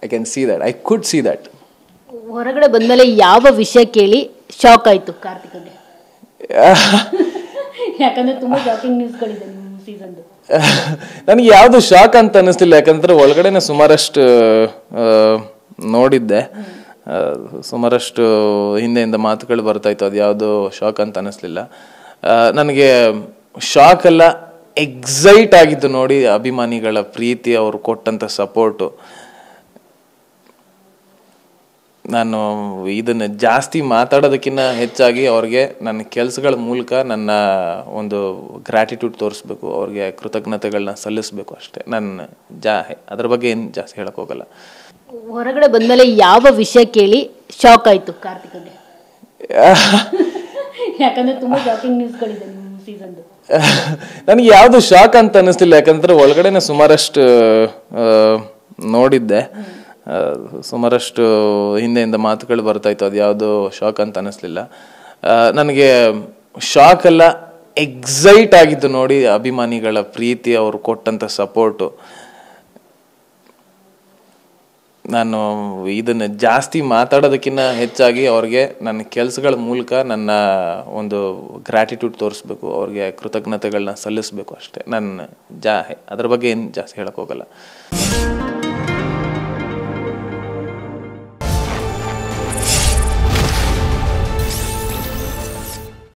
I can see that. I could see that. ಹೊರಗಡೆ ಬಂದಮೇಲೆ ಯಾವ ವಿಷಯ ಕೇಳಿ ಶಾಕ್ ಆಯ್ತು ಕಾರ್ತಿಕ್ಗೆ? ಯಾಕಂದ್ರೆ ತುಂಬಾ ಶಾಕಿಂಗ್ ನ್ಯೂಸ್ಗಳಿದೆ ನಿಮ್ಮ ಸೀಸನ್ದು. ನನಗೆ ಯಾವುದು ಶಾಕ್ ಅಂತ ಅನಿಸ್ತಿಲ್ಲ, ಯಾಕಂದ್ರೆ ಒಳಗಡೆನೆ ಸುಮಾರಷ್ಟು ನೋಡಿದ್ದೆ, ಸುಮಾರಷ್ಟು ಹಿಂದೆಯಿಂದ ಮಾತುಗಳು ಬರ್ತಾ ಇತ್ತು. ಅದು ಯಾವುದು ಶಾಕ್ ಅಂತ ಅನಿಸ್ಲಿಲ್ಲ ನನಗೆ. ಶಾಕ್ ಅಲ್ಲ, ಎಕ್ಸೈಟ್ ಆಗಿದ್ದು ನೋಡಿ ಅಭಿಮಾನಿಗಳ ಪ್ರೀತಿ, ಅವರು ಕೊಟ್ಟಂತ ಸಪೋರ್ಟು. ನಾನು ಇದನ್ನ ಜಾಸ್ತಿ ಮಾತಾಡೋದಕ್ಕಿಂತ ಹೆಚ್ಚಾಗಿ ಅವ್ರಿಗೆ ನನ್ನ ಕೆಲಸಗಳ ಮೂಲಕ ನನ್ನ ಒಂದು ಗ್ರ್ಯಾಟಿಟ್ಯೂಡ್ ತೋರಿಸ್ಬೇಕು, ಅವ್ರಿಗೆ ಕೃತಜ್ಞತೆಗಳನ್ನ ಸಲ್ಲಿಸಬೇಕು ಅಷ್ಟೇ. ನಾನು ಅದ್ರ ಬಗ್ಗೆ ಏನು ಜಾಸ್ತಿ ಹೇಳಕ್ ಹೋಗಲ್ಲ. ಹೊರಗಡೆ ಬಂದ್ಮೇಲೆ ಯಾವ ವಿಷಯ ಕೇಳಿ ಶಾಕ್ ಆಯ್ತು ಕಾರ್ತಿಕ್ಗೆ? ಯಾಕಂದ್ರೆ ತುಂಬಾ ಶಾಕಿಂಗ್ ನ್ಯೂಸ್ಗಳಿದೆ ನಿಮ್ಮ ಸೀಸನ್ದು. ನನಗೆ ಯಾವುದು ಶಾಕ್ ಅಂತ ಅನಿಸ್ತಿಲ್ಲ, ಯಾಕಂದ್ರೆ ಒಳಗಡೆನೆ ಸುಮಾರಷ್ಟು ನೋಡಿದ್ದೆ, ಸುಮಾರಷ್ಟು ಹಿಂದೆಯಿಂದ ಮಾತುಗಳು ಬರ್ತಾ ಇತ್ತು. ಅದು ಯಾವುದು ಶಾಕ್ ಅಂತ ಅನಿಸ್ಲಿಲ್ಲ ನನಗೆ. ಶಾಕ್ ಅಲ್ಲ, ಎಕ್ಸೈಟ್ ಆಗಿದ್ದು ನೋಡಿ ಅಭಿಮಾನಿಗಳ ಪ್ರೀತಿ, ಅವರು ಕೊಟ್ಟಂತ ಸಪೋರ್ಟು. ನಾನು ಇದನ್ನ ಜಾಸ್ತಿ ಮಾತಾಡೋದಕ್ಕಿಂತ ಹೆಚ್ಚಾಗಿ ಅವ್ರಿಗೆ ನನ್ನ ಕೆಲಸಗಳ ಮೂಲಕ ನನ್ನ ಒಂದು ಗ್ರ್ಯಾಟಿಟ್ಯೂಡ್ ತೋರಿಸ್ಬೇಕು, ಅವ್ರಿಗೆ ಕೃತಜ್ಞತೆಗಳನ್ನ ಸಲ್ಲಿಸಬೇಕು ಅಷ್ಟೇ. ನಾನು ಅದ್ರ ಬಗ್ಗೆ ಏನು ಜಾಸ್ತಿ ಹೇಳಕ್ ಹೋಗಲ್ಲ.